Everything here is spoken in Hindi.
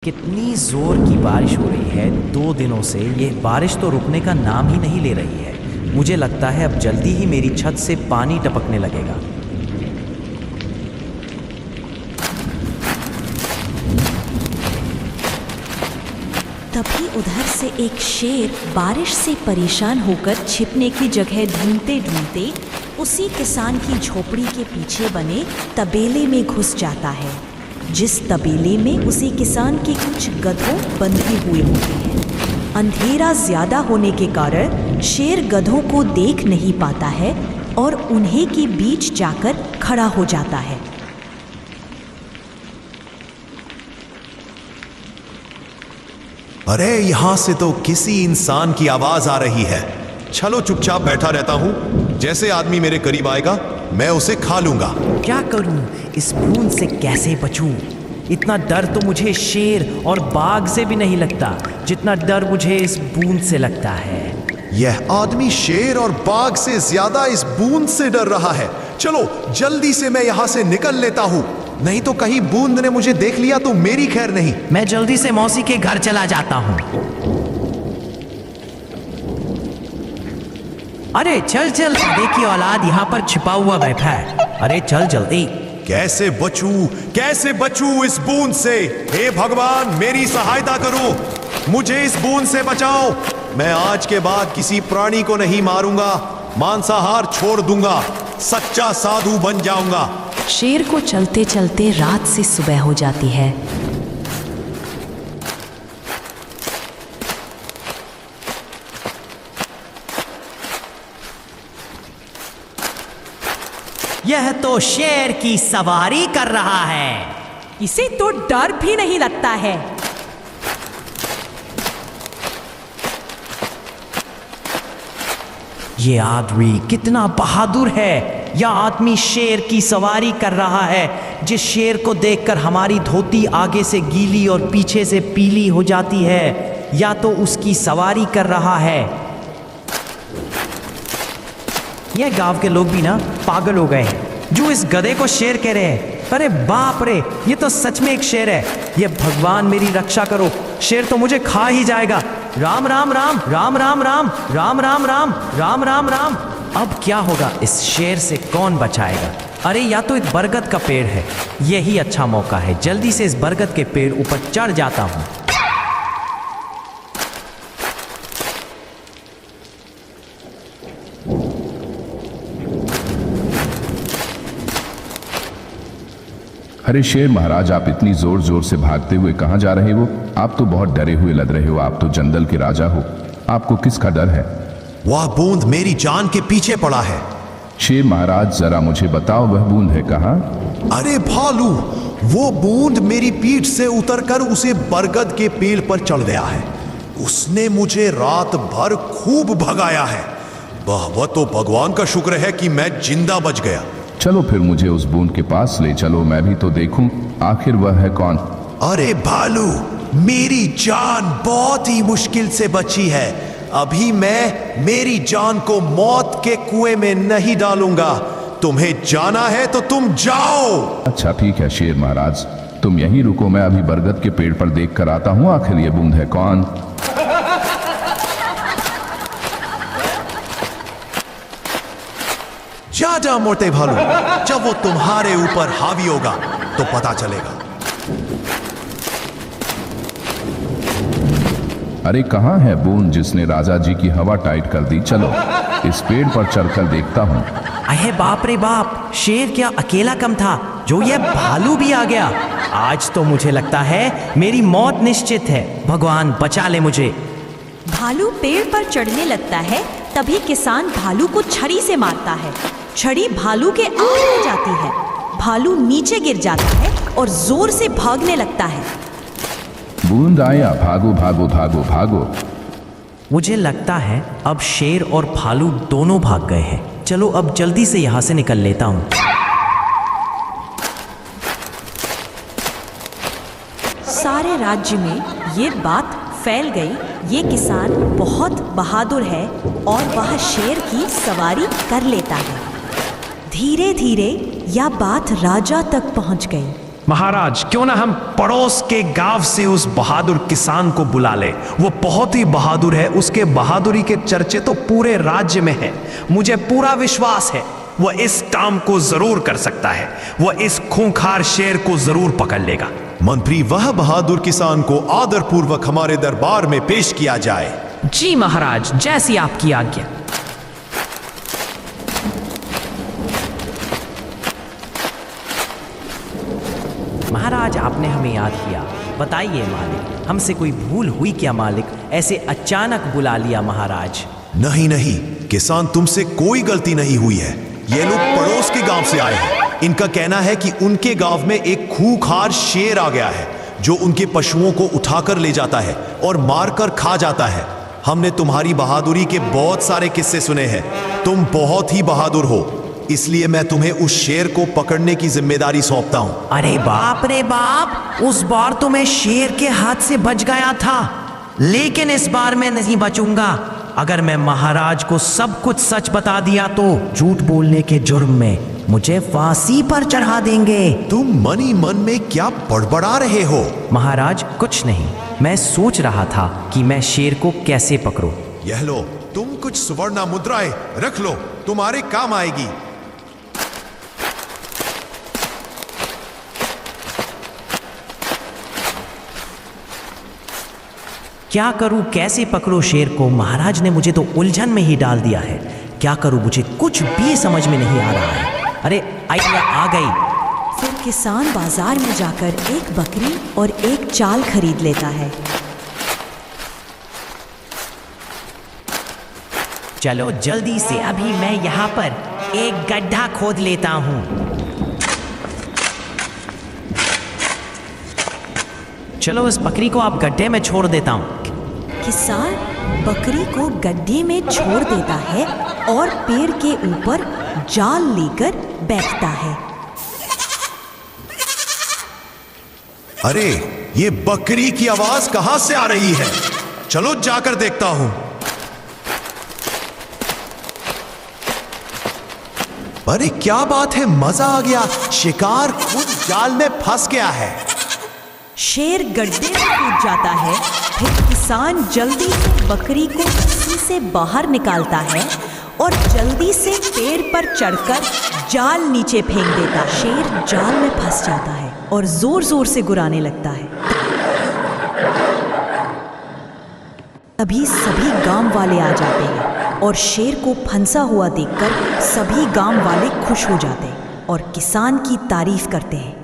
कितनी जोर की बारिश हो रही है 2 दिनों से। ये बारिश तो रुकने का नाम ही नहीं ले रही है। मुझे लगता है अब जल्दी ही मेरी छत से पानी टपकने लगेगा। तभी उधर से एक शेर बारिश से परेशान होकर छिपने की जगह ढूंढते ढूंढते उसी किसान की झोपड़ी के पीछे बने तबेले में घुस जाता है, जिस तबेले में उसी किसान के कुछ गधों बंधे हुए होते हैं। अंधेरा ज्यादा होने के कारण शेर गधों को देख नहीं पाता है और उन्हीं के बीच जाकर खड़ा हो जाता है। अरे यहाँ से तो किसी इंसान की आवाज आ रही है। चलो चुपचाप बैठा रहता हूँ, जैसे आदमी मेरे करीब आएगा मैं उसे खा लूंगा। क्या करूं? इस बूंद से कैसे बचूं? इतना डर तो मुझे शेर और बाघ से भी नहीं लगता जितना डर मुझे इस बूंद से लगता है। यह आदमी शेर और बाघ से ज्यादा इस बूंद से डर रहा है। चलो जल्दी से मैं यहाँ से निकल लेता हूँ, नहीं तो कहीं बूंद ने मुझे देख लिया तो मेरी खैर नहीं। मैं जल्दी से मौसी के घर चला जाता हूँ। अरे चल चल, देखिए औलाद यहाँ पर छिपा हुआ बैठा है। अरे चल जल्दी। कैसे बचूं इस बूंद से? हे भगवान मेरी सहायता करो, मुझे इस बूंद से बचाओ। मैं आज के बाद किसी प्राणी को नहीं मारूंगा, मांसाहार छोड़ दूंगा, सच्चा साधु बन जाऊंगा। शेर को चलते चलते रात से सुबह हो जाती है। यह तो शेर की सवारी कर रहा है। इसे तो डर भी नहीं लगता है। ये आदमी कितना बहादुर है। यह आदमी शेर की सवारी कर रहा है। जिस शेर को देखकर हमारी धोती आगे से गीली और पीछे से पीली हो जाती है, या तो उसकी सवारी कर रहा है। यह गांव के लोग भी ना पागल हो गए हैं जो इस गधे को शेर कह रहे हैं। अरे बाप रे, ये तो सच में एक शेर है। ये भगवान मेरी रक्षा करो, शेर तो मुझे खा ही जाएगा। राम राम राम राम राम राम राम राम राम राम राम राम। अब क्या होगा? इस शेर से कौन बचाएगा? अरे या तो एक बरगद का पेड़ है, यही अच्छा मौका है। जल्दी से इस बरगद के पेड़ ऊपर चढ़ जाता हूँ। अरे शेर महाराज, आप इतनी जोर जोर से भागते हुए कहाँ जा रहे हो? आप तो बहुत डरे हुए लग रहे हो। आप तो जंगल के राजा हो, आपको किसका डर है? वह बूंद मेरी जान के पीछे पड़ा है। शेर महाराज जरा मुझे बताओ, वह बूंद है कहाँ? अरे भालू, वो बूंद मेरी पीठ से उतरकर उसे बरगद के पेड़ पर चढ़ गया है। उसने मुझे रात भर खूब भगाया है। वह तो भगवान का शुक्र है कि मैं जिंदा बच गया। चलो फिर मुझे उस बूंद के पास ले चलो, मैं भी तो देखूं आखिर वह है कौन। अरे भालू, मेरी जान बहुत ही मुश्किल से बची है। अभी मैं मेरी जान को मौत के कुएं में नहीं डालूंगा। तुम्हें जाना है तो तुम जाओ। अच्छा ठीक है शेर महाराज, तुम यहीं रुको, मैं अभी बरगद के पेड़ पर देख कर आता हूँ आखिर ये बूंद है कौन। जा मोटे भालू, जब वो तुम्हारे ऊपर हावी होगा तो पता चलेगा। अरे कहाँ है बूंद जिसने राजा जी की हवा टाइट कर दी? चलो इस पेड़ पर चढ़कर देखता हूँ। अरे बाप रे बाप, शेर क्या अकेला कम था जो यह भालू भी आ गया। आज तो मुझे लगता है मेरी मौत निश्चित है। भगवान बचा ले मुझे। भालू पेड़ पर चढ़ने लगता है, तभी किसान भालू को छड़ी से मारता है। छड़ी भालू के आंख में जाती है। भालू नीचे गिर जाता है और जोर से भागने लगता है। बूंद आया, भागो भागो भागो भागो। मुझे लगता है अब शेर और भालू दोनों भाग गए हैं। चलो अब जल्दी से यहाँ से निकल लेता हूँ। सारे राज्य में ये बात फैल गई, ये किसान बहुत बहादुर है और वह शेर की सवारी कर लेता है। धीरे धीरे यह बात राजा तक पहुंच गई। महाराज, क्यों ना हम पड़ोस के गांव से उस बहादुर किसान को बुला ले। वो बहुत ही बहादुर है, उसके बहादुरी के चर्चे तो पूरे राज्य में है। मुझे पूरा विश्वास है वो इस काम को जरूर कर सकता है। वो इस खूंखार शेर को जरूर पकड़ लेगा। मंत्री, वह बहादुर किसान को आदर पूर्वक हमारे दरबार में पेश किया जाए। जी महाराज, जैसी आपकी आज्ञा। महाराज, आपने हमें याद किया। बताइए मालिक, हमसे कोई भूल हुई क्या मालिक? ऐसे अचानक बुला लिया महाराज। नहीं नहीं किसान, तुमसे कोई गलती नहीं हुई है। ये लोग पड़ोस के गांव से आए हैं। इनका कहना है कि उनके गांव में एक खूंखार शेर आ गया है जो उनके पशुओं को उठाकर ले जाता है और मारकर खा जाता है। हमने तुम्हारी बहादुरी के बहुत सारे किस्से सुने हैं। तुम बहुत ही बहादुर हो, इसलिए मैं तुम्हें उस शेर को पकड़ने की जिम्मेदारी सौंपता हूं। अरे बाप रे बाप, उस बार तो मैं शेर के हाथ से बच गया था, लेकिन इस बार मैं नहीं बचूंगा। अगर मैं महाराज को सब कुछ सच बता दिया तो झूठ बोलने के जुर्म में मुझे फांसी पर चढ़ा देंगे। तुम मन ही मन में क्या बड़बड़ा रहे हो? महाराज, कुछ नहीं, मैं सोच रहा था कि मैं शेर को कैसे पकड़ूं। यह लो, तुम कुछ सुवर्ण मुद्राएं रख लो, तुम्हारे काम आएगी। क्या करूं, कैसे पकड़ूं शेर को? महाराज ने मुझे तो उलझन में ही डाल दिया है। क्या करूं, मुझे कुछ भी समझ में नहीं आ रहा है। अरे आइडिया आ गई। फिर किसान बाजार में जाकर एक बकरी और एक चाल खरीद लेता है। चलो जल्दी से, अभी मैं यहाँ पर एक गड्ढा खोद लेता हूँ। चलो इस बकरी को आप गड्ढे में छोड़ देता हूँ। किसान बकरी को गड्ढे में छोड़ देता है और पेड़ के ऊपर जाल लेकर बैठता है। अरे, ये बकरी की आवाज कहां से आ रही है? चलो जाकर देखता हूं। अरे क्या बात है, मजा आ गया। शिकार खुद जाल में फंस गया है। शेर गड्ढे में कूद जाता है। फिर किसान जल्दी से बकरी को रस्सी से बाहर निकालता है और जल्दी से पेड़ पर चढ़कर जाल नीचे फेंक देता है। शेर जाल में फंस जाता है और जोर जोर से गुर्राने लगता है। तभी सभी गांव वाले आ जाते हैं और शेर को फंसा हुआ देखकर सभी गांव वाले खुश हो जाते हैं और किसान की तारीफ करते हैं।